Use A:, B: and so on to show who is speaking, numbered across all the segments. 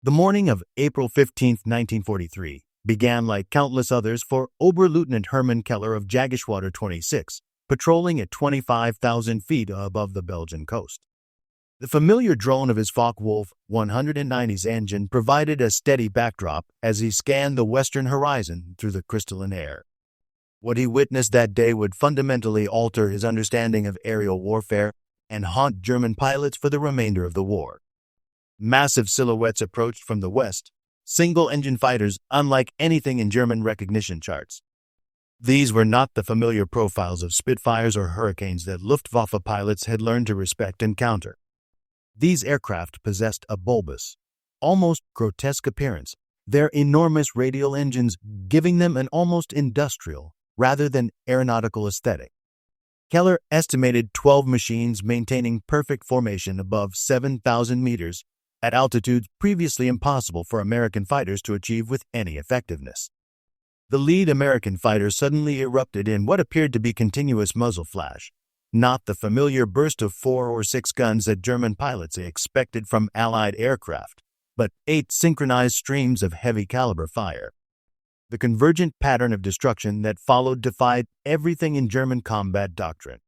A: The morning of April 15, 1943, began like countless others for Oberleutnant Hermann Keller of Jageschwader 26, patrolling at 25,000 feet above the Belgian coast. The familiar drone of his Focke-Wulf 190's engine provided a steady backdrop as he scanned the western horizon through the crystalline air. What he witnessed that day would fundamentally alter his understanding of aerial warfare and haunt German pilots for the remainder of the war. Massive silhouettes approached from the west, single-engine fighters unlike anything in German recognition charts. These were not the familiar profiles of Spitfires or Hurricanes that Luftwaffe pilots had learned to respect and counter. These aircraft possessed a bulbous, almost grotesque appearance, their enormous radial engines giving them an almost industrial, rather than aeronautical aesthetic. Keller estimated 12 machines maintaining perfect formation above 7,000 meters at altitudes previously impossible for American fighters to achieve with any effectiveness. The lead American fighter suddenly erupted in what appeared to be continuous muzzle flash, not the familiar burst of 4 or 6 guns that German pilots expected from Allied aircraft, but 8 synchronized streams of heavy-caliber fire. The convergent pattern of destruction that followed defied everything in German combat doctrine.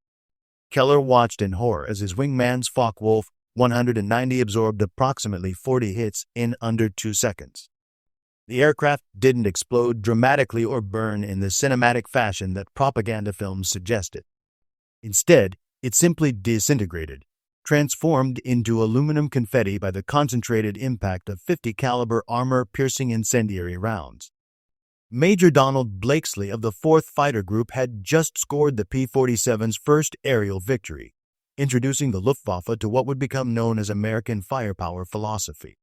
A: Keller watched in horror as his wingman's Focke-Wulf 190 absorbed approximately 40 hits in under 2 seconds. The aircraft didn't explode dramatically or burn in the cinematic fashion that propaganda films suggested. Instead, it simply disintegrated, transformed into aluminum confetti by the concentrated impact of 50-caliber armor-piercing incendiary rounds. Major Donald Blakesley of the 4th Fighter Group had just scored the P-47's first aerial victory, introducing the Luftwaffe to what would become known as American firepower philosophy.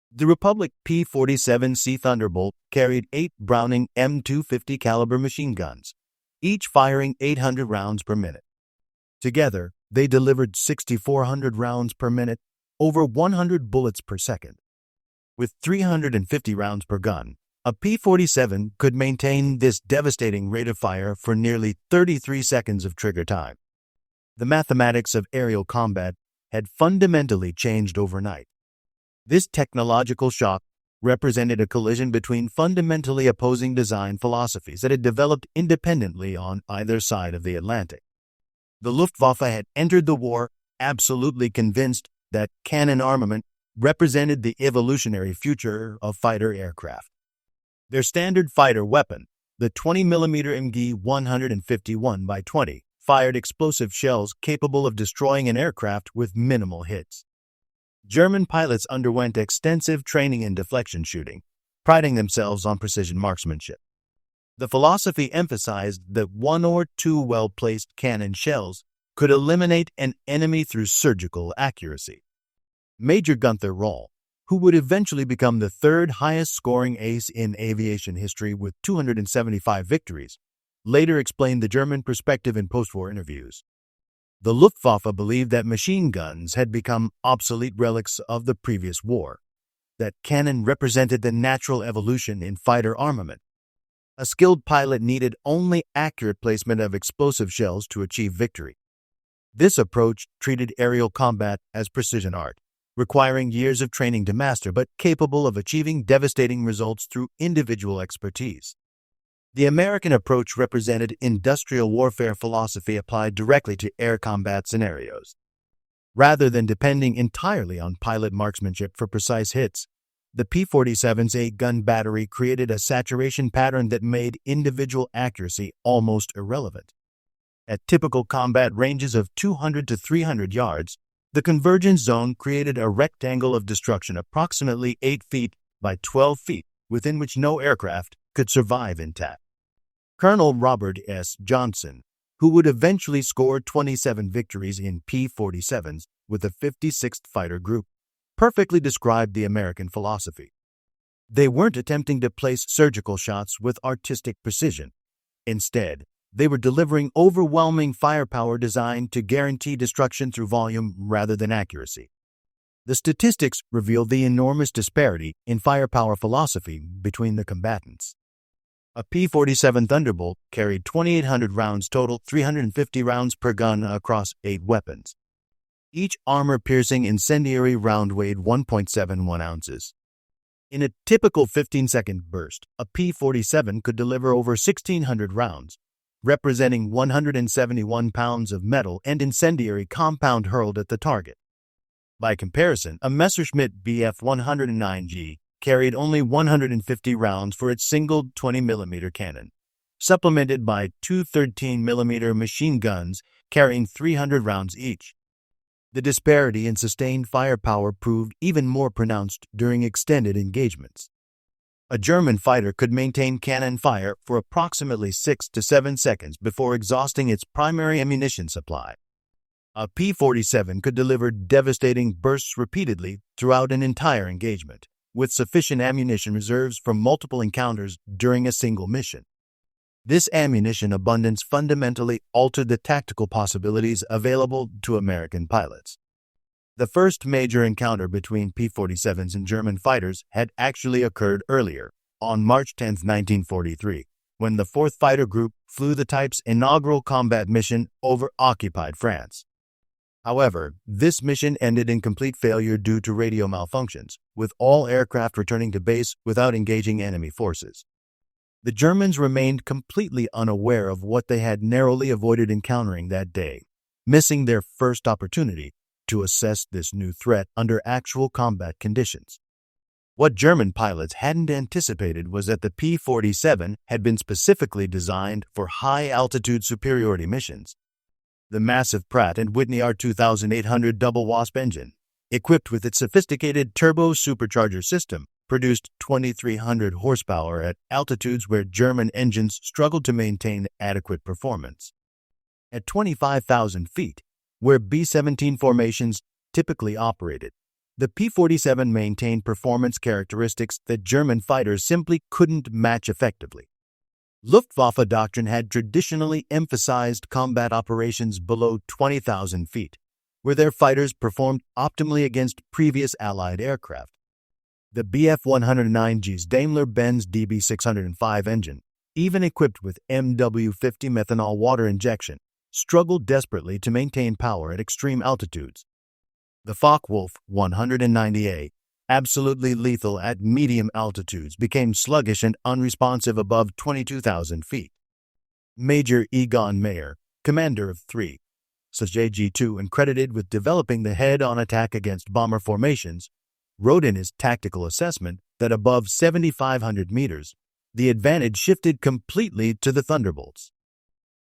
A: The Republic P-47 Thunderbolt carried 8 Browning M250 caliber machine guns, each firing 800 rounds per minute. Together, they delivered 6,400 rounds per minute, over 100 bullets per second. With 350 rounds per gun, a P-47 could maintain this devastating rate of fire for nearly 33 seconds of trigger time. The mathematics of aerial combat had fundamentally changed overnight. This technological shock represented a collision between fundamentally opposing design philosophies that had developed independently on either side of the Atlantic. The Luftwaffe had entered the war absolutely convinced that cannon armament represented the evolutionary future of fighter aircraft. Their standard fighter weapon, the 20mm MG 151x20, fired explosive shells capable of destroying an aircraft with minimal hits. German pilots underwent extensive training in deflection shooting, priding themselves on precision marksmanship. The philosophy emphasized that 1 or 2 well-placed cannon shells could eliminate an enemy through surgical accuracy. Major Günther Rall, who would eventually become the 3rd highest-scoring ace in aviation history with 275 victories, later explained the German perspective in post-war interviews. The Luftwaffe believed that machine guns had become obsolete relics of the previous war, that cannon represented the natural evolution in fighter armament. A skilled pilot needed only accurate placement of explosive shells to achieve victory. This approach treated aerial combat as precision art, requiring years of training to master, but capable of achieving devastating results through individual expertise. The American approach represented industrial warfare philosophy applied directly to air combat scenarios. Rather than depending entirely on pilot marksmanship for precise hits, the P-47's 8-gun battery created a saturation pattern that made individual accuracy almost irrelevant. At typical combat ranges of 200 to 300 yards, the convergence zone created a rectangle of destruction approximately 8 feet by 12 feet within which no aircraft could survive intact. Colonel Robert S. Johnson, who would eventually score 27 victories in P-47s with the 56th Fighter Group, perfectly described the American philosophy. They weren't attempting to place surgical shots with artistic precision. Instead, they were delivering overwhelming firepower designed to guarantee destruction through volume rather than accuracy. The statistics revealed the enormous disparity in firepower philosophy between the combatants. A P-47 Thunderbolt carried 2,800 rounds total, 350 rounds per gun across 8 weapons. Each armor-piercing incendiary round weighed 1.71 ounces. In a typical 15-second burst, a P-47 could deliver over 1,600 rounds, representing 171 pounds of metal and incendiary compound hurled at the target. By comparison, a Messerschmitt Bf-109G carried only 150 rounds for its single 20mm cannon, supplemented by two 13mm machine guns carrying 300 rounds each. The disparity in sustained firepower proved even more pronounced during extended engagements. A German fighter could maintain cannon fire for approximately 6 to 7 seconds before exhausting its primary ammunition supply. A P-47 could deliver devastating bursts repeatedly throughout an entire engagement, with sufficient ammunition reserves for multiple encounters during a single mission. This ammunition abundance fundamentally altered the tactical possibilities available to American pilots. The first major encounter between P-47s and German fighters had actually occurred earlier, on March 10, 1943, when the 4th Fighter Group flew the type's inaugural combat mission over occupied France. However, this mission ended in complete failure due to radio malfunctions, with all aircraft returning to base without engaging enemy forces. The Germans remained completely unaware of what they had narrowly avoided encountering that day, missing their first opportunity to assess this new threat under actual combat conditions. What German pilots hadn't anticipated was that the P-47 had been specifically designed for high-altitude superiority missions. The massive Pratt & Whitney R2800 double WASP engine, equipped with its sophisticated turbo supercharger system, produced 2,300 horsepower at altitudes where German engines struggled to maintain adequate performance. At 25,000 feet, where B-17 formations typically operated, the P-47 maintained performance characteristics that German fighters simply couldn't match effectively. Luftwaffe doctrine had traditionally emphasized combat operations below 20,000 feet, where their fighters performed optimally against previous Allied aircraft. The Bf-109G's Daimler-Benz DB605 engine, even equipped with MW50 methanol water injection, struggled desperately to maintain power at extreme altitudes. The Focke-Wulf 190A, absolutely lethal at medium altitudes, became sluggish and unresponsive above 22,000 feet. Major Egon Mayer, commander of 3 JG2 and credited with developing the head-on attack against bomber formations, wrote in his tactical assessment that above 7,500 meters, the advantage shifted completely to the Thunderbolts.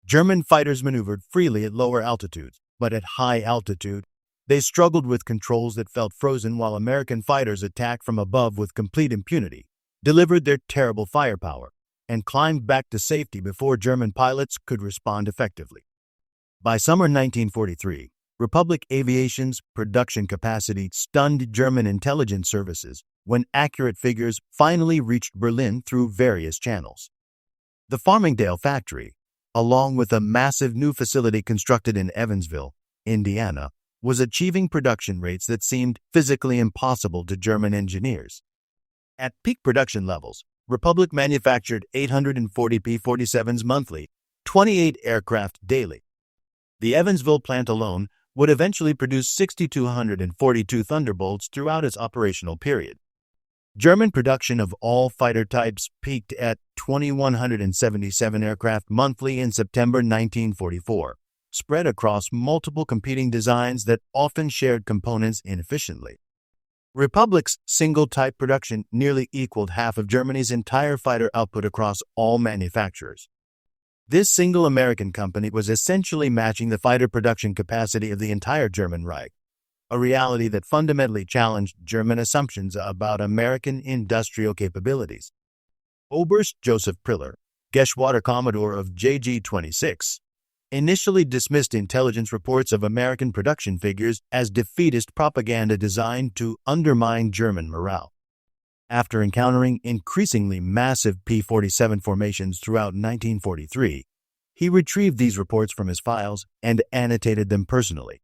A: German fighters maneuvered freely at lower altitudes, but at high altitude, they struggled with controls that felt frozen, while American fighters attacked from above with complete impunity, delivered their terrible firepower, and climbed back to safety before German pilots could respond effectively. By summer 1943, Republic Aviation's production capacity stunned German intelligence services when accurate figures finally reached Berlin through various channels. The Farmingdale factory, along with a massive new facility constructed in Evansville, Indiana, was achieving production rates that seemed physically impossible to German engineers. At peak production levels, Republic manufactured 840 P-47s monthly, 28 aircraft daily. The Evansville plant alone would eventually produce 6,242 Thunderbolts throughout its operational period. German production of all fighter types peaked at 2,177 aircraft monthly in September 1944, spread across multiple competing designs that often shared components inefficiently. Republic's single-type production nearly equaled half of Germany's entire fighter output across all manufacturers. This single American company was essentially matching the fighter production capacity of the entire German Reich, a reality that fundamentally challenged German assumptions about American industrial capabilities. Oberst Joseph Priller, Geschwader Commodore of JG-26, initially dismissed intelligence reports of American production figures as defeatist propaganda designed to undermine German morale. After encountering increasingly massive P-47 formations throughout 1943, he retrieved these reports from his files and annotated them personally.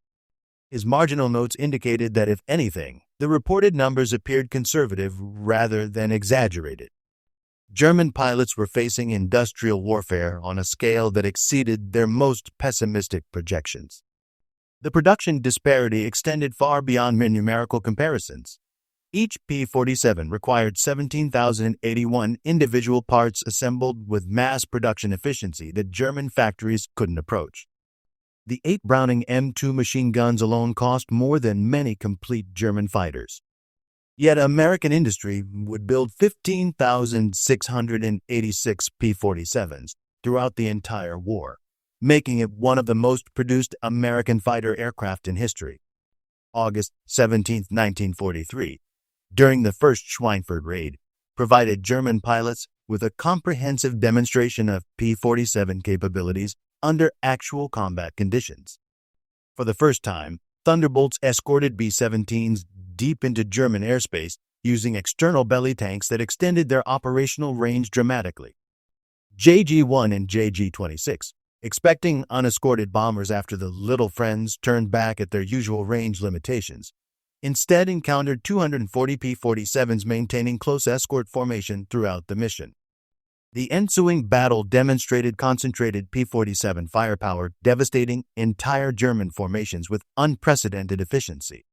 A: His marginal notes indicated that, if anything, the reported numbers appeared conservative rather than exaggerated. German pilots were facing industrial warfare on a scale that exceeded their most pessimistic projections. The production disparity extended far beyond mere numerical comparisons. Each P-47 required 17,081 individual parts assembled with mass production efficiency that German factories couldn't approach. The 8 Browning M2 machine guns alone cost more than many complete German fighters. Yet American industry would build 15,686 P-47s throughout the entire war, making it one of the most produced American fighter aircraft in history. August 17, 1943, during the first Schweinfurt raid, provided German pilots with a comprehensive demonstration of P-47 capabilities under actual combat conditions. For the first time, Thunderbolts escorted B-17s deep into German airspace using external belly tanks that extended their operational range dramatically. JG-1 and JG-26, expecting unescorted bombers after the Little Friends turned back at their usual range limitations, instead encountered 240 P-47s maintaining close escort formation throughout the mission. The ensuing battle demonstrated concentrated P-47 firepower devastating entire German formations with unprecedented efficiency.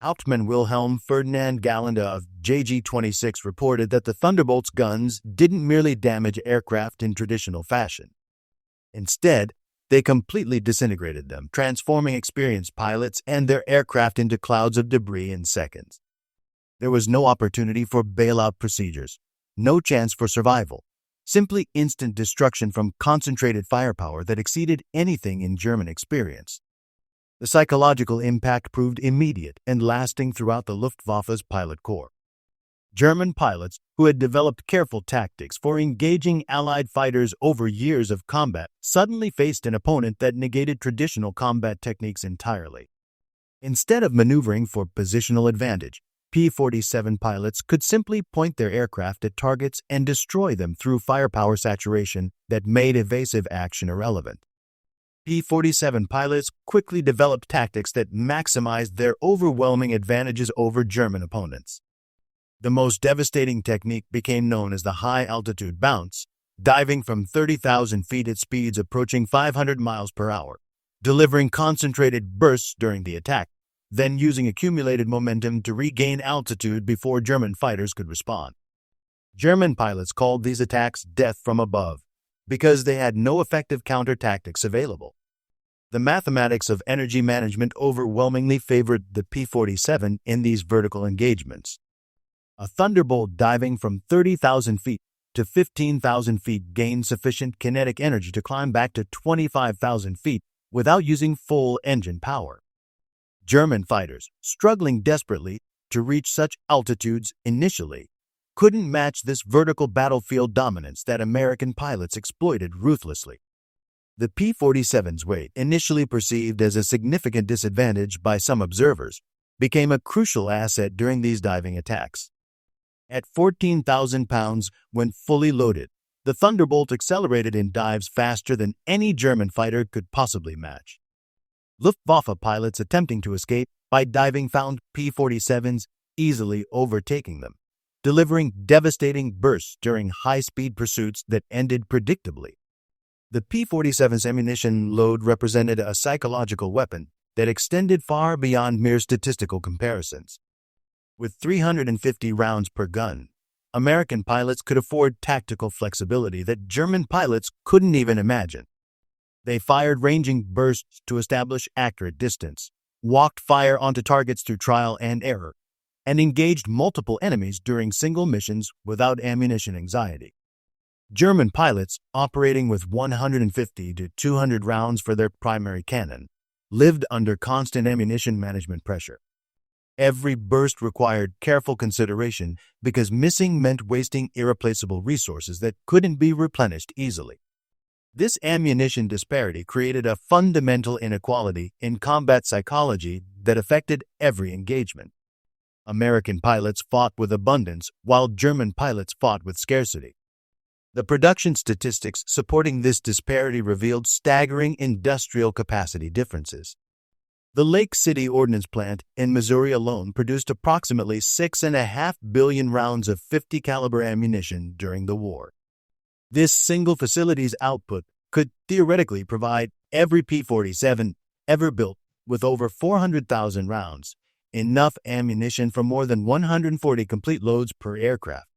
A: Hauptmann Wilhelm Ferdinand Galland of JG-26 reported that the Thunderbolt's guns didn't merely damage aircraft in traditional fashion. Instead, they completely disintegrated them, transforming experienced pilots and their aircraft into clouds of debris in seconds. There was no opportunity for bailout procedures, no chance for survival, simply instant destruction from concentrated firepower that exceeded anything in German experience. The psychological impact proved immediate and lasting throughout the Luftwaffe's pilot corps. German pilots, who had developed careful tactics for engaging Allied fighters over years of combat, suddenly faced an opponent that negated traditional combat techniques entirely. Instead of maneuvering for positional advantage, P-47 pilots could simply point their aircraft at targets and destroy them through firepower saturation that made evasive action irrelevant. P-47 pilots quickly developed tactics that maximized their overwhelming advantages over German opponents. The most devastating technique became known as the high-altitude bounce, diving from 30,000 feet at speeds approaching 500 miles per hour, delivering concentrated bursts during the attack, then using accumulated momentum to regain altitude before German fighters could respond. German pilots called these attacks death from above because they had no effective counter-tactics available. The mathematics of energy management overwhelmingly favored the P-47 in these vertical engagements. A Thunderbolt diving from 30,000 feet to 15,000 feet gained sufficient kinetic energy to climb back to 25,000 feet without using full engine power. German fighters, struggling desperately to reach such altitudes initially, couldn't match this vertical battlefield dominance that American pilots exploited ruthlessly. The P-47's weight, initially perceived as a significant disadvantage by some observers, became a crucial asset during these diving attacks. At 14,000 pounds when fully loaded, the Thunderbolt accelerated in dives faster than any German fighter could possibly match. Luftwaffe pilots attempting to escape by diving found P-47s easily overtaking them, delivering devastating bursts during high-speed pursuits that ended predictably. The P-47's ammunition load represented a psychological weapon that extended far beyond mere statistical comparisons. With 350 rounds per gun, American pilots could afford tactical flexibility that German pilots couldn't even imagine. They fired ranging bursts to establish accurate distance, walked fire onto targets through trial and error, and engaged multiple enemies during single missions without ammunition anxiety. German pilots, operating with 150 to 200 rounds for their primary cannon, lived under constant ammunition management pressure. Every burst required careful consideration because missing meant wasting irreplaceable resources that couldn't be replenished easily. This ammunition disparity created a fundamental inequality in combat psychology that affected every engagement. American pilots fought with abundance while German pilots fought with scarcity. The production statistics supporting this disparity revealed staggering industrial capacity differences. The Lake City Ordnance Plant in Missouri alone produced approximately 6.5 billion rounds of 50 caliber ammunition during the war. This single facility's output could theoretically provide every P-47 ever built with over 400,000 rounds, enough ammunition for more than 140 complete loads per aircraft.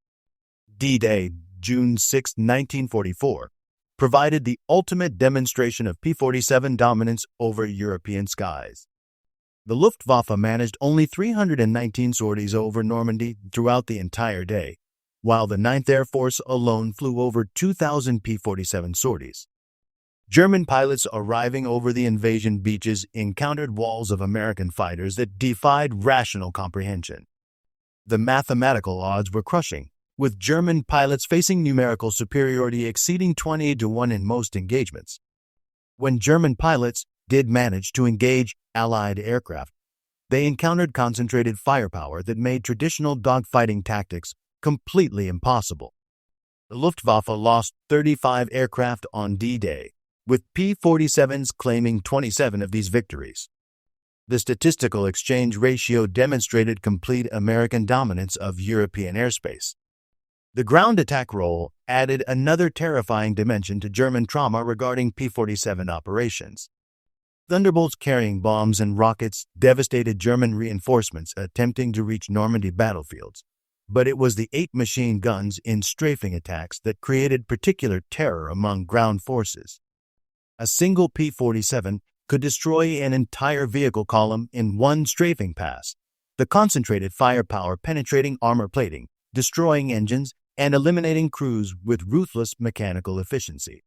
A: D-Day, June 6, 1944, provided the ultimate demonstration of P-47 dominance over European skies. The Luftwaffe managed only 319 sorties over Normandy throughout the entire day, while the 9th Air Force alone flew over 2,000 P-47 sorties. German pilots arriving over the invasion beaches encountered walls of American fighters that defied rational comprehension. The mathematical odds were crushing, with German pilots facing numerical superiority exceeding 20-1 in most engagements. When German pilots did manage to engage Allied aircraft, they encountered concentrated firepower that made traditional dogfighting tactics completely impossible. The Luftwaffe lost 35 aircraft on D-Day, with P-47s claiming 27 of these victories. The statistical exchange ratio demonstrated complete American dominance of European airspace. The ground attack role added another terrifying dimension to German trauma regarding P-47 operations. Thunderbolts carrying bombs and rockets devastated German reinforcements attempting to reach Normandy battlefields, but it was the 8 machine guns in strafing attacks that created particular terror among ground forces. A single P-47 could destroy an entire vehicle column in one strafing pass, the concentrated firepower penetrating armor plating, destroying engines, and eliminating crews with ruthless mechanical efficiency.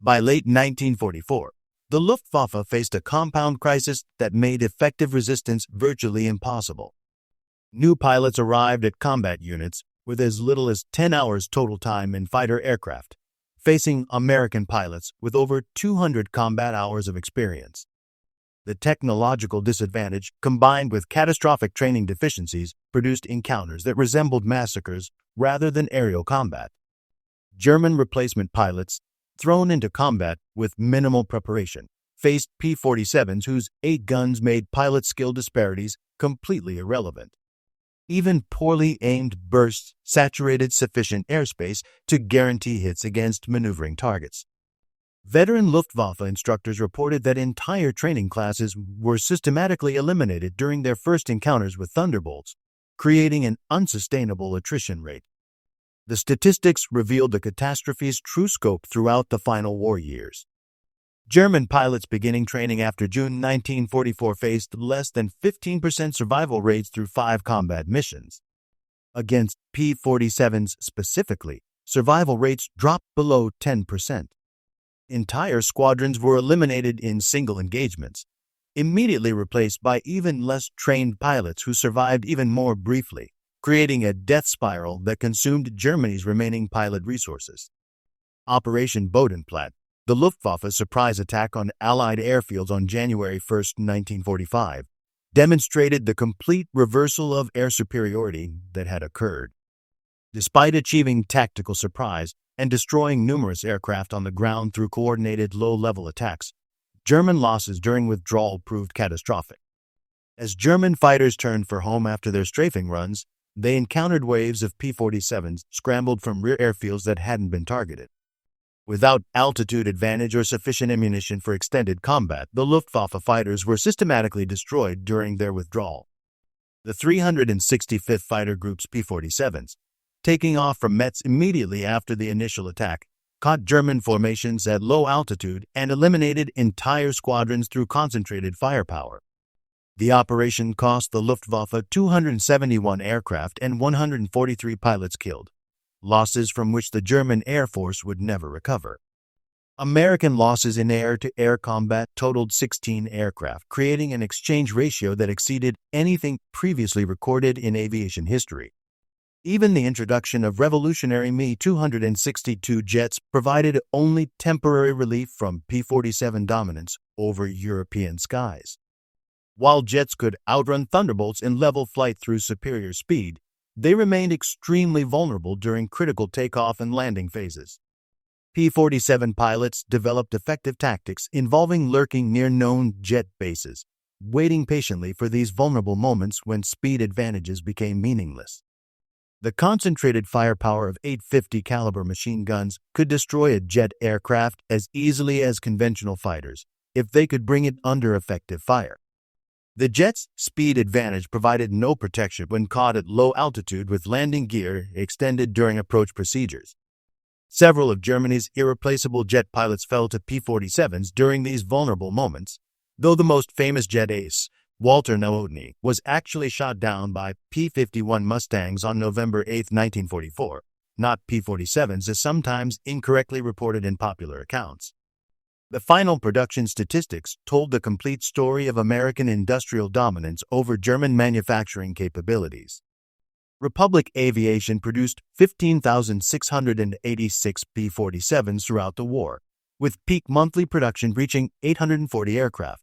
A: By late 1944, the Luftwaffe faced a compound crisis that made effective resistance virtually impossible. New pilots arrived at combat units with as little as 10 hours total time in fighter aircraft, facing American pilots with over 200 combat hours of experience. The technological disadvantage, combined with catastrophic training deficiencies, produced encounters that resembled massacres rather than aerial combat. German replacement pilots, thrown into combat with minimal preparation, faced P-47s whose 8 guns made pilot skill disparities completely irrelevant. Even poorly aimed bursts saturated sufficient airspace to guarantee hits against maneuvering targets. Veteran Luftwaffe instructors reported that entire training classes were systematically eliminated during their first encounters with Thunderbolts, creating an unsustainable attrition rate. The statistics revealed the catastrophe's true scope throughout the final war years. German pilots beginning training after June 1944 faced less than 15% survival rates through 5 combat missions. Against P-47s specifically, survival rates dropped below 10%. Entire squadrons were eliminated in single engagements, immediately replaced by even less trained pilots who survived even more briefly, creating a death spiral that consumed Germany's remaining pilot resources. Operation Bodenplatte, the Luftwaffe's surprise attack on Allied airfields on January 1, 1945, demonstrated the complete reversal of air superiority that had occurred. Despite achieving tactical surprise and destroying numerous aircraft on the ground through coordinated low-level attacks, German losses during withdrawal proved catastrophic. As German fighters turned for home after their strafing runs, they encountered waves of P-47s scrambled from rear airfields that hadn't been targeted. Without altitude advantage or sufficient ammunition for extended combat, the Luftwaffe fighters were systematically destroyed during their withdrawal. The 365th Fighter Group's P-47s, taking off from Metz immediately after the initial attack, caught German formations at low altitude and eliminated entire squadrons through concentrated firepower. The operation cost the Luftwaffe 271 aircraft and 143 pilots killed, losses from which the German Air Force would never recover. American losses in air-to-air combat totaled 16 aircraft, creating an exchange ratio that exceeded anything previously recorded in aviation history. Even the introduction of revolutionary Me-262 jets provided only temporary relief from P-47 dominance over European skies. While jets could outrun Thunderbolts in level flight through superior speed, they remained extremely vulnerable during critical takeoff and landing phases. P-47 pilots developed effective tactics involving lurking near known jet bases, waiting patiently for these vulnerable moments when speed advantages became meaningless. The concentrated firepower of 850 caliber machine guns could destroy a jet aircraft as easily as conventional fighters if they could bring it under effective fire. The jet's speed advantage provided no protection when caught at low altitude with landing gear extended during approach procedures. Several of Germany's irreplaceable jet pilots fell to P-47s during these vulnerable moments, though the most famous jet ace, Walter Nowotny, was actually shot down by P-51 Mustangs on November 8, 1944, not P-47s as sometimes incorrectly reported in popular accounts. The final production statistics told the complete story of American industrial dominance over German manufacturing capabilities. Republic Aviation produced 15,686 P-47s throughout the war, with peak monthly production reaching 840 aircraft.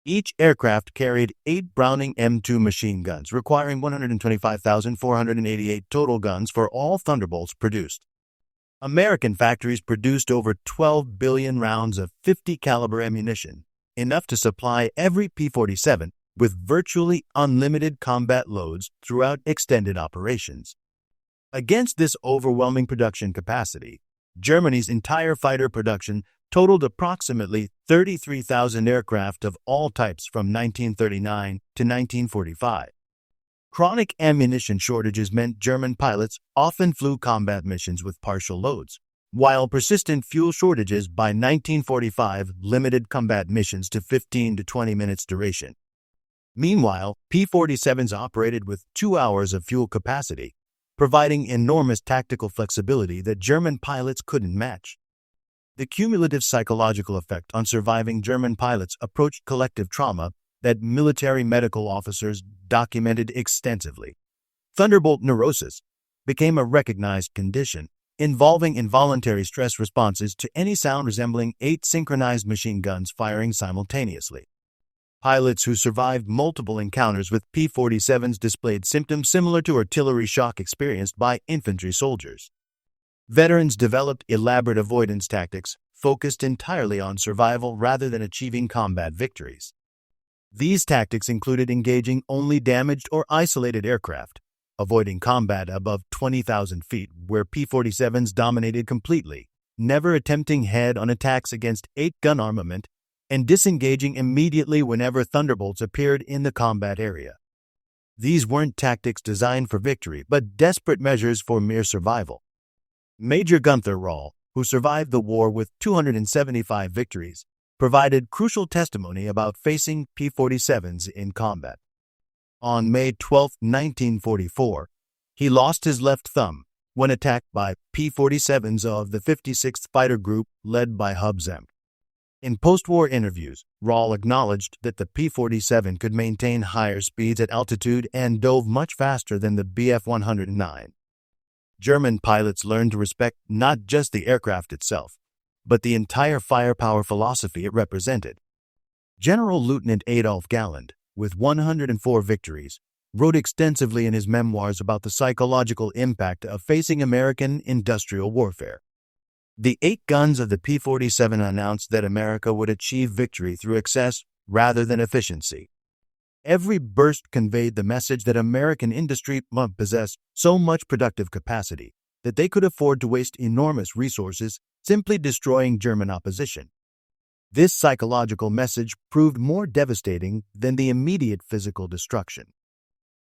A: Each aircraft carried 8 Browning M2 machine guns, requiring 125,488 total guns for all Thunderbolts produced. American factories produced over 12 billion rounds of 50 caliber ammunition, enough to supply every P-47 with virtually unlimited combat loads throughout extended operations. Against this overwhelming production capacity, Germany's entire fighter production totaled approximately 33,000 aircraft of all types from 1939 to 1945. Chronic ammunition shortages meant German pilots often flew combat missions with partial loads, while persistent fuel shortages by 1945 limited combat missions to 15 to 20 minutes duration. Meanwhile, P-47s operated with 2 hours of fuel capacity, providing enormous tactical flexibility that German pilots couldn't match. The cumulative psychological effect on surviving German pilots approached collective trauma that military medical officers documented extensively. Thunderbolt neurosis became a recognized condition, involving involuntary stress responses to any sound resembling 8 synchronized machine guns firing simultaneously. Pilots who survived multiple encounters with P-47s displayed symptoms similar to artillery shock experienced by infantry soldiers. Veterans developed elaborate avoidance tactics focused entirely on survival rather than achieving combat victories. These tactics included engaging only damaged or isolated aircraft, avoiding combat above 20,000 feet where P-47s dominated completely, never attempting head-on attacks against 8-gun armament, and disengaging immediately whenever Thunderbolts appeared in the combat area. These weren't tactics designed for victory, but desperate measures for mere survival. Major Günther Rall, who survived the war with 275 victories, provided crucial testimony about facing P-47s in combat. On May 12, 1944, he lost his left thumb when attacked by P-47s of the 56th Fighter Group led by Hub Zemk. In post-war interviews, Rall acknowledged that the P-47 could maintain higher speeds at altitude and dove much faster than the Bf-109. German pilots learned to respect not just the aircraft itself, but the entire firepower philosophy it represented. General Lieutenant Adolf Galland, with 104 victories, wrote extensively in his memoirs about the psychological impact of facing American industrial warfare. The 8 guns of the P-47 announced that America would achieve victory through excess rather than efficiency. Every burst conveyed the message that American industry must possess so much productive capacity that they could afford to waste enormous resources simply destroying German opposition. This psychological message proved more devastating than the immediate physical destruction.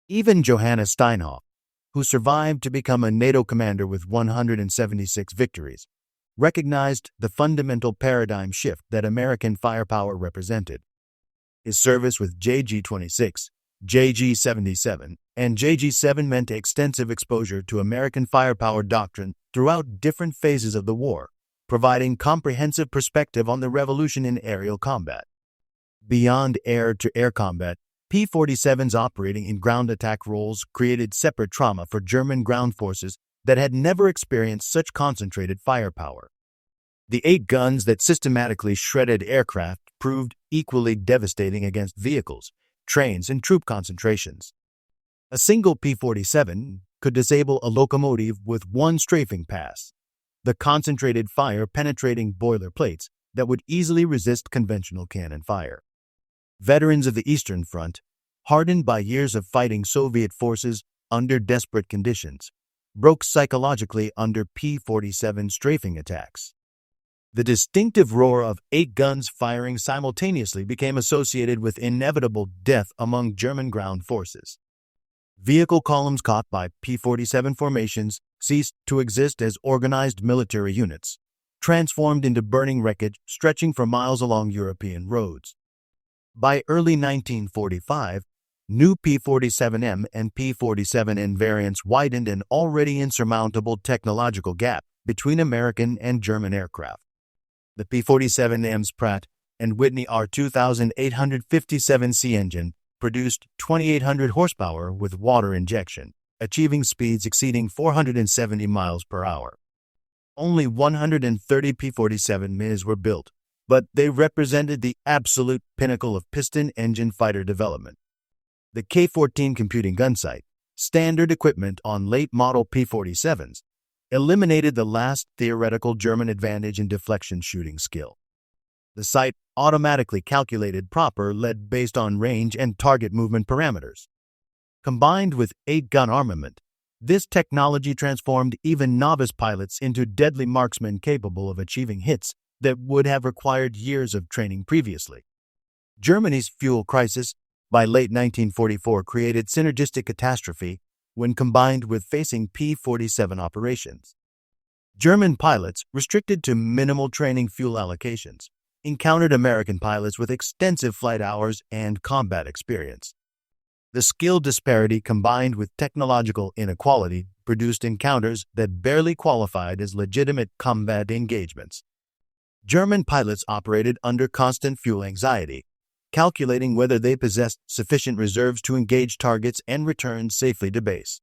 A: Even Johannes Steinhoff, who survived to become a NATO commander with 176 victories, recognized the fundamental paradigm shift that American firepower represented. His service with JG-26, JG-77, and JG-7 meant extensive exposure to American firepower doctrine throughout different phases of the war, providing comprehensive perspective on the revolution in aerial combat. Beyond air-to-air combat, P-47s operating in ground attack roles created separate trauma for German ground forces that had never experienced such concentrated firepower. The 8 guns that systematically shredded aircraft proved equally devastating against vehicles, trains, and troop concentrations. A single P-47 could disable a locomotive with one strafing pass, the concentrated fire penetrating boiler plates that would easily resist conventional cannon fire. Veterans of the Eastern Front, hardened by years of fighting Soviet forces under desperate conditions, broke psychologically under P-47 strafing attacks. The distinctive roar of 8 guns firing simultaneously became associated with inevitable death among German ground forces. Vehicle columns caught by P-47 formations ceased to exist as organized military units, transformed into burning wreckage stretching for miles along European roads. By early 1945, new P-47M and P-47N variants widened an already insurmountable technological gap between American and German aircraft. The P-47M's Pratt & Whitney R2857C engine produced 2,800 horsepower with water injection, achieving speeds exceeding 470 miles per hour. Only 130 P-47Ms were built, but they represented the absolute pinnacle of piston engine fighter development. The K-14 computing gun sight, standard equipment on late-model P-47s, eliminated the last theoretical German advantage in deflection shooting skill. The sight automatically calculated proper lead based on range and target movement parameters. Combined with 8-gun armament, this technology transformed even novice pilots into deadly marksmen capable of achieving hits that would have required years of training previously. Germany's fuel crisis by late 1944 created synergistic catastrophe when combined with facing P-47 operations. German pilots, restricted to minimal training fuel allocations, encountered American pilots with extensive flight hours and combat experience. The skill disparity combined with technological inequality produced encounters that barely qualified as legitimate combat engagements. German pilots operated under constant fuel anxiety, calculating whether they possessed sufficient reserves to engage targets and return safely to base.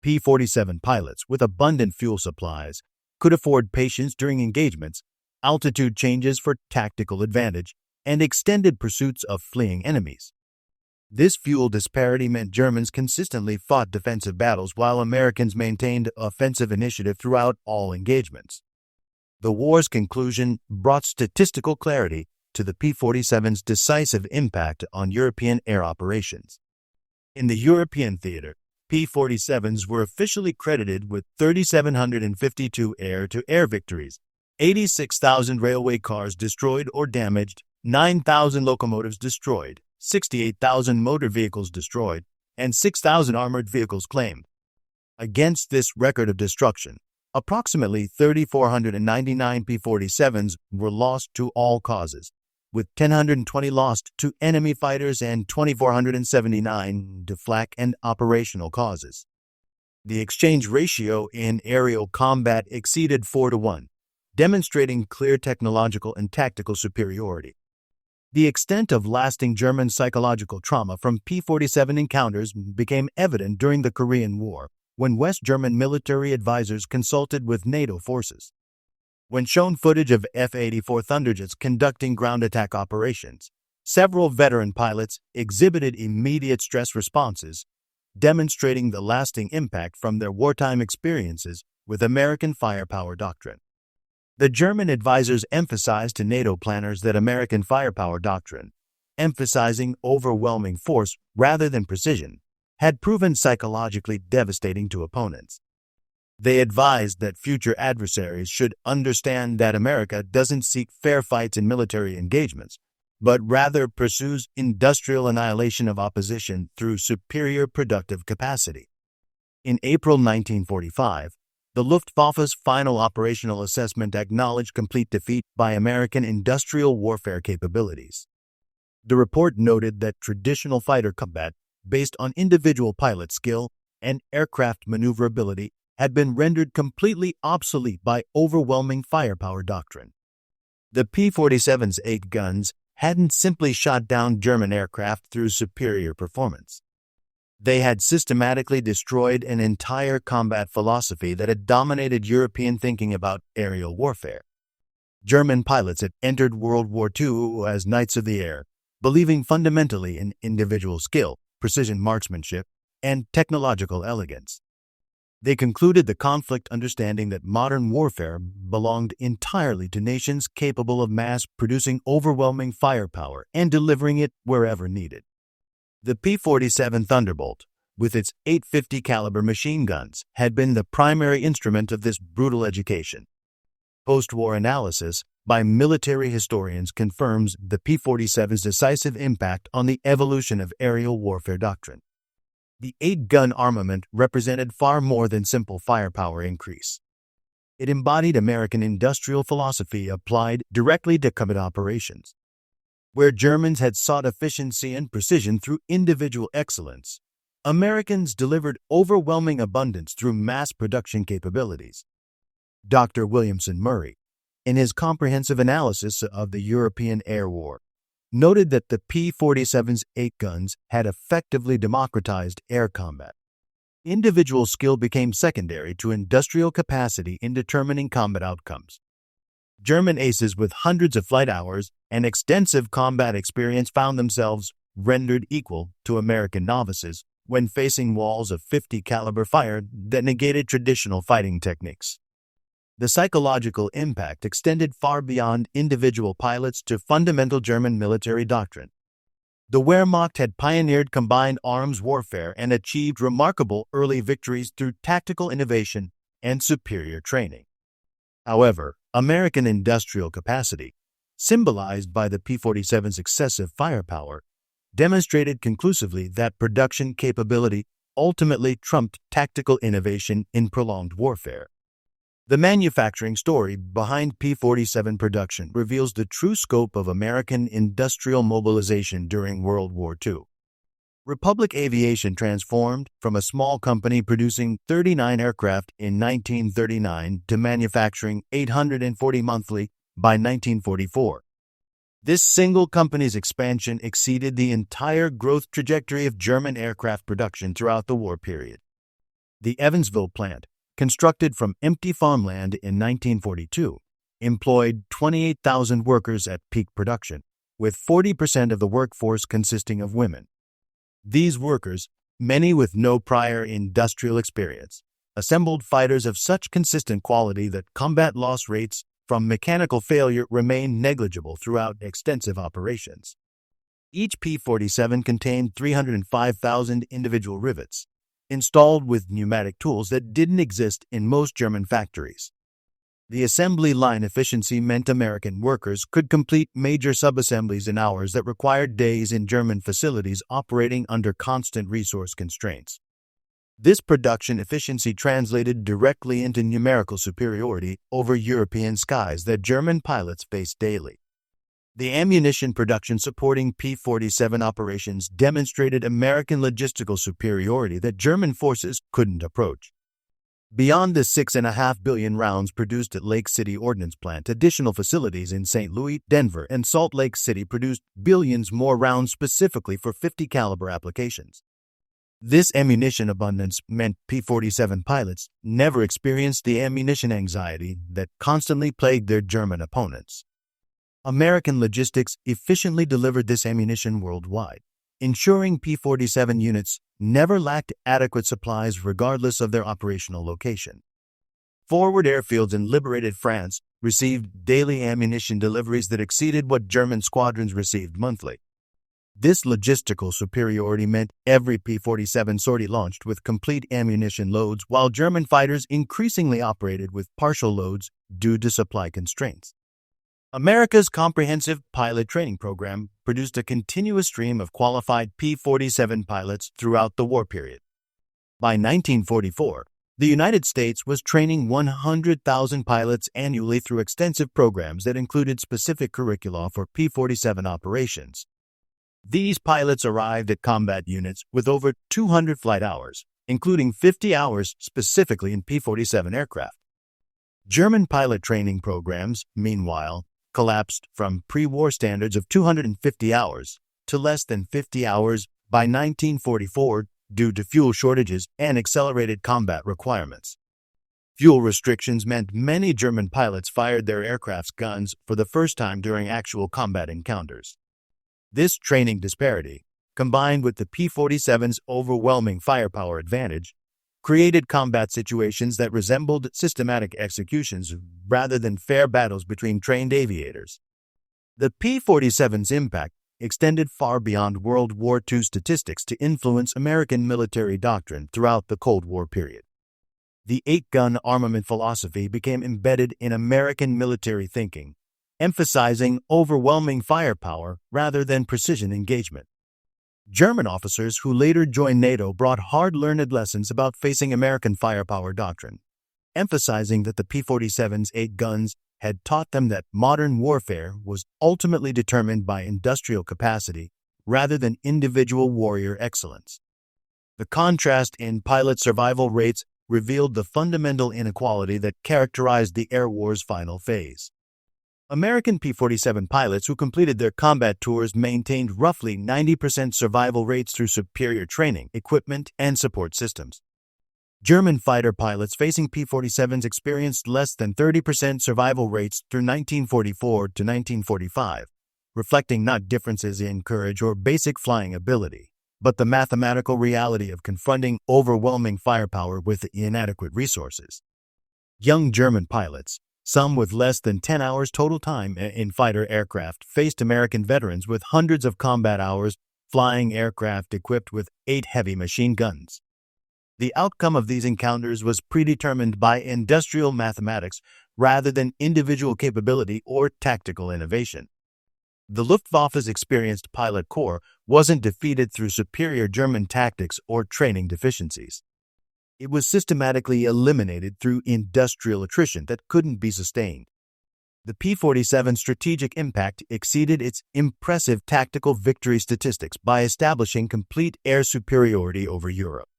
A: P-47 pilots with abundant fuel supplies could afford patience during engagements, altitude changes for tactical advantage, and extended pursuits of fleeing enemies. This fuel disparity meant Germans consistently fought defensive battles while Americans maintained offensive initiative throughout all engagements. The war's conclusion brought statistical clarity to the P-47's decisive impact on European air operations. In the European theater, P-47s were officially credited with 3,752 air-to-air victories, 86,000 railway cars destroyed or damaged, 9,000 locomotives destroyed, 68,000 motor vehicles destroyed, and 6,000 armored vehicles claimed. Against this record of destruction, approximately 3,499 P-47s were lost to all causes, with 1,020 lost to enemy fighters and 2,479 to flak and operational causes. The exchange ratio in aerial combat exceeded 4-1, demonstrating clear technological and tactical superiority. The extent of lasting German psychological trauma from P-47 encounters became evident during the Korean War, when West German military advisors consulted with NATO forces. When shown footage of F-84 Thunderbolts conducting ground attack operations, several veteran pilots exhibited immediate stress responses, demonstrating the lasting impact from their wartime experiences with American firepower doctrine. The German advisors emphasized to NATO planners that American firepower doctrine, emphasizing overwhelming force rather than precision, had proven psychologically devastating to opponents. They advised that future adversaries should understand that America doesn't seek fair fights in military engagements, but rather pursues industrial annihilation of opposition through superior productive capacity. In April 1945, the Luftwaffe's final operational assessment acknowledged complete defeat by American industrial warfare capabilities. The report noted that traditional fighter combat, based on individual pilot skill and aircraft maneuverability, had been rendered completely obsolete by overwhelming firepower doctrine. The P-47's 8 guns hadn't simply shot down German aircraft through superior performance. They had systematically destroyed an entire combat philosophy that had dominated European thinking about aerial warfare. German pilots had entered World War II as knights of the air, believing fundamentally in individual skill, precision marksmanship, and technological elegance. They concluded the conflict understanding that modern warfare belonged entirely to nations capable of mass-producing overwhelming firepower and delivering it wherever needed. The P-47 Thunderbolt, with its .850 caliber machine guns, had been the primary instrument of this brutal education. Post-war analysis by military historians confirms the P-47's decisive impact on the evolution of aerial warfare doctrine. The 8-gun armament represented far more than simple firepower increase. It embodied American industrial philosophy applied directly to combat operations. Where Germans had sought efficiency and precision through individual excellence, Americans delivered overwhelming abundance through mass production capabilities. Dr. Williamson Murray, in his comprehensive analysis of the European Air War, noted that the P-47's 8 guns had effectively democratized air combat. Individual skill became secondary to industrial capacity in determining combat outcomes. German aces with hundreds of flight hours and extensive combat experience found themselves rendered equal to American novices when facing walls of .50 caliber fire that negated traditional fighting techniques. The psychological impact extended far beyond individual pilots to fundamental German military doctrine. The Wehrmacht had pioneered combined arms warfare and achieved remarkable early victories through tactical innovation and superior training. However, American industrial capacity, symbolized by the P-47's excessive firepower, demonstrated conclusively that production capability ultimately trumped tactical innovation in prolonged warfare. The manufacturing story behind P-47 production reveals the true scope of American industrial mobilization during World War II. Republic Aviation transformed from a small company producing 39 aircraft in 1939 to manufacturing 840 monthly by 1944. This single company's expansion exceeded the entire growth trajectory of German aircraft production throughout the war period. The Evansville plant, constructed from empty farmland in 1942, employed 28,000 workers at peak production, with 40% of the workforce consisting of women. These workers, many with no prior industrial experience, assembled fighters of such consistent quality that combat loss rates from mechanical failure remained negligible throughout extensive operations. Each P-47 contained 305,000 individual rivets, installed with pneumatic tools that didn't exist in most German factories. The assembly line efficiency meant American workers could complete major subassemblies in hours that required days in German facilities operating under constant resource constraints. This production efficiency translated directly into numerical superiority over European skies that German pilots faced daily. The ammunition production supporting P-47 operations demonstrated American logistical superiority that German forces couldn't approach. Beyond the 6.5 billion rounds produced at Lake City Ordnance Plant, additional facilities in St. Louis, Denver, and Salt Lake City produced billions more rounds specifically for .50 caliber applications. This ammunition abundance meant P-47 pilots never experienced the ammunition anxiety that constantly plagued their German opponents. American logistics efficiently delivered this ammunition worldwide, ensuring P-47 units never lacked adequate supplies regardless of their operational location. Forward airfields in liberated France received daily ammunition deliveries that exceeded what German squadrons received monthly. This logistical superiority meant every P-47 sortie launched with complete ammunition loads, while German fighters increasingly operated with partial loads due to supply constraints. America's comprehensive pilot training program produced a continuous stream of qualified P-47 pilots throughout the war period. By 1944, the United States was training 100,000 pilots annually through extensive programs that included specific curricula for P-47 operations. These pilots arrived at combat units with over 200 flight hours, including 50 hours specifically in P-47 aircraft. German pilot training programs, meanwhile, collapsed from pre-war standards of 250 hours to less than 50 hours by 1944 due to fuel shortages and accelerated combat requirements. Fuel restrictions meant many German pilots fired their aircraft's guns for the first time during actual combat encounters. This training disparity, combined with the P-47's overwhelming firepower advantage, created combat situations that resembled systematic executions rather than fair battles between trained aviators. The P-47's impact extended far beyond World War II statistics to influence American military doctrine throughout the Cold War period. The eight-gun armament philosophy became embedded in American military thinking, emphasizing overwhelming firepower rather than precision engagement. German officers who later joined NATO brought hard-learned lessons about facing American firepower doctrine, emphasizing that the P-47's 8 guns had taught them that modern warfare was ultimately determined by industrial capacity rather than individual warrior excellence. The contrast in pilot survival rates revealed the fundamental inequality that characterized the air war's final phase. American P-47 pilots who completed their combat tours maintained roughly 90% survival rates through superior training, equipment, and support systems. German fighter pilots facing P-47s experienced less than 30% survival rates through 1944 to 1945, reflecting not differences in courage or basic flying ability, but the mathematical reality of confronting overwhelming firepower with inadequate resources. Young German pilots, some with less than 10 hours total time in fighter aircraft, faced American veterans with hundreds of combat hours flying aircraft equipped with 8 heavy machine guns. The outcome of these encounters was predetermined by industrial mathematics rather than individual capability or tactical innovation. The Luftwaffe's experienced pilot corps wasn't defeated through superior German tactics or training deficiencies. It was systematically eliminated through industrial attrition that couldn't be sustained. The P-47's strategic impact exceeded its impressive tactical victory statistics by establishing complete air superiority over Europe.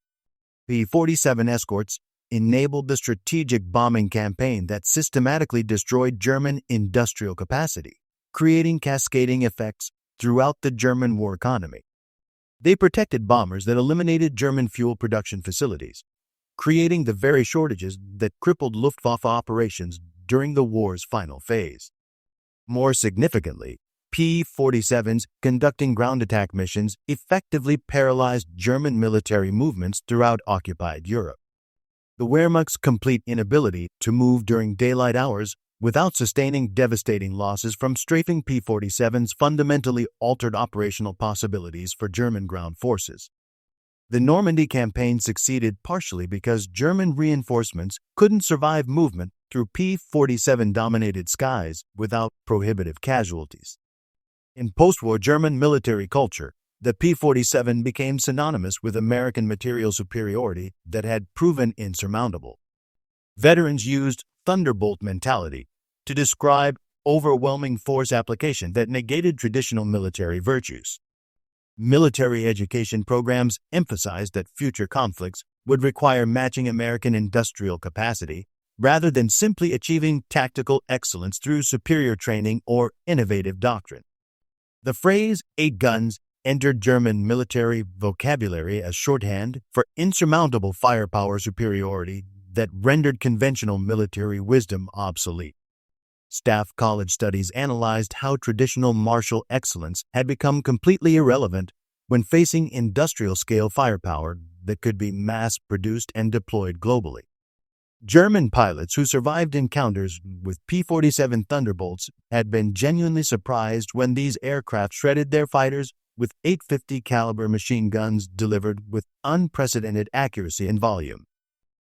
A: P-47 escorts enabled the strategic bombing campaign that systematically destroyed German industrial capacity, creating cascading effects throughout the German war economy. They protected bombers that eliminated German fuel production facilities, creating the very shortages that crippled Luftwaffe operations during the war's final phase. More significantly, P-47s conducting ground attack missions effectively paralyzed German military movements throughout occupied Europe. The Wehrmacht's complete inability to move during daylight hours without sustaining devastating losses from strafing P-47s fundamentally altered operational possibilities for German ground forces. The Normandy campaign succeeded partially because German reinforcements couldn't survive movement through P-47-dominated skies without prohibitive casualties. In post-war German military culture, the P-47 became synonymous with American material superiority that had proven insurmountable. Veterans used Thunderbolt mentality to describe overwhelming force application that negated traditional military virtues. Military education programs emphasized that future conflicts would require matching American industrial capacity rather than simply achieving tactical excellence through superior training or innovative doctrine. The phrase 8 guns entered German military vocabulary as shorthand for insurmountable firepower superiority that rendered conventional military wisdom obsolete. Staff College studies analyzed how traditional martial excellence had become completely irrelevant when facing industrial-scale firepower that could be mass-produced and deployed globally. German pilots who survived encounters with P-47 Thunderbolts had been genuinely surprised when these aircraft shredded their fighters with 850 caliber machine guns delivered with unprecedented accuracy and volume.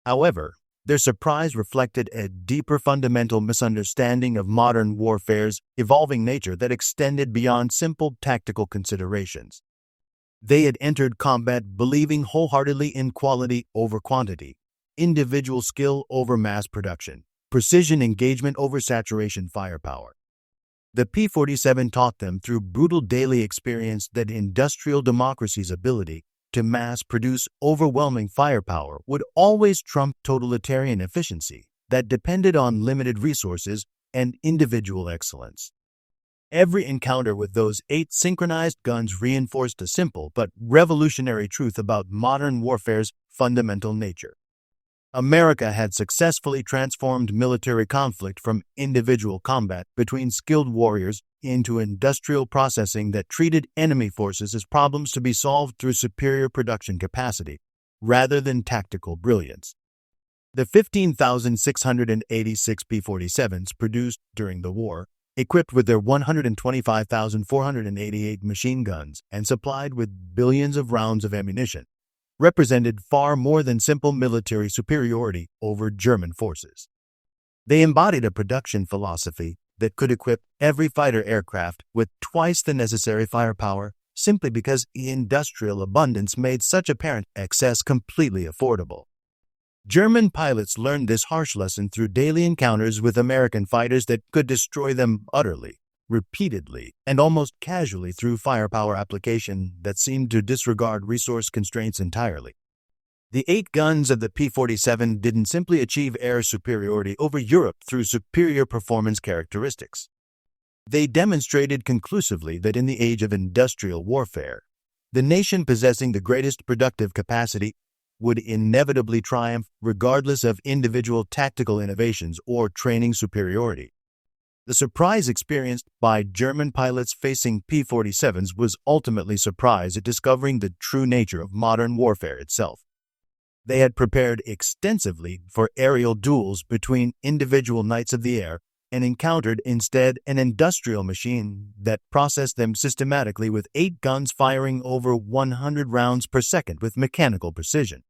A: However, their surprise reflected a deeper fundamental misunderstanding of modern warfare's evolving nature that extended beyond simple tactical considerations. They had entered combat believing wholeheartedly in quality over quantity, individual skill over mass production, precision engagement over saturation firepower. The P-47 taught them through brutal daily experience that industrial democracy's ability to mass-produce overwhelming firepower would always trump totalitarian efficiency that depended on limited resources and individual excellence. Every encounter with those 8 synchronized guns reinforced a simple but revolutionary truth about modern warfare's fundamental nature. America had successfully transformed military conflict from individual combat between skilled warriors into industrial processing that treated enemy forces as problems to be solved through superior production capacity, rather than tactical brilliance. The 15,686 P-47s produced during the war, equipped with their 125,488 machine guns and supplied with billions of rounds of ammunition, represented far more than simple military superiority over German forces. They embodied a production philosophy that could equip every fighter aircraft with twice the necessary firepower simply because industrial abundance made such apparent excess completely affordable. German pilots learned this harsh lesson through daily encounters with American fighters that could destroy them utterly, repeatedly, and almost casually through firepower application that seemed to disregard resource constraints entirely. The 8 guns of the P-47 didn't simply achieve air superiority over Europe through superior performance characteristics. They demonstrated conclusively that in the age of industrial warfare, the nation possessing the greatest productive capacity would inevitably triumph regardless of individual tactical innovations or training superiority. The surprise experienced by German pilots facing P-47s was ultimately surprise at discovering the true nature of modern warfare itself. They had prepared extensively for aerial duels between individual knights of the air and encountered instead an industrial machine that processed them systematically with 8 guns firing over 100 rounds per second with mechanical precision.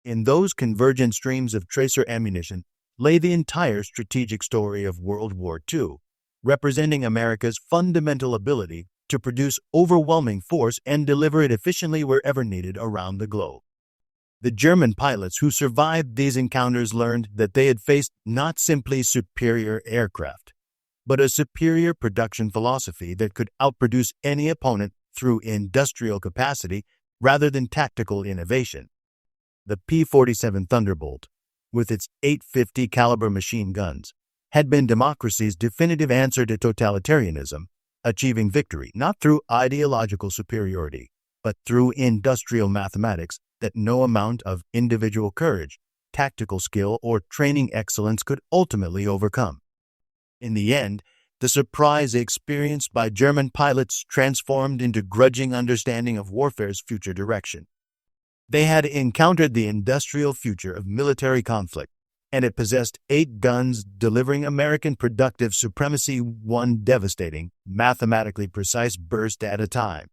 A: In those convergent streams of tracer ammunition lay the entire strategic story of World War II, representing America's fundamental ability to produce overwhelming force and deliver it efficiently wherever needed around the globe. The German pilots who survived these encounters learned that they had faced not simply superior aircraft, but a superior production philosophy that could outproduce any opponent through industrial capacity rather than tactical innovation. The P-47 Thunderbolt, with its 850 caliber machine guns, had been democracy's definitive answer to totalitarianism, achieving victory not through ideological superiority, but through industrial mathematics that no amount of individual courage, tactical skill, or training excellence could ultimately overcome. In the end, the surprise experienced by German pilots transformed into grudging understanding of warfare's future direction. They had encountered the industrial future of military conflict, and it possessed 8 guns delivering American productive supremacy one devastating, mathematically precise burst at a time.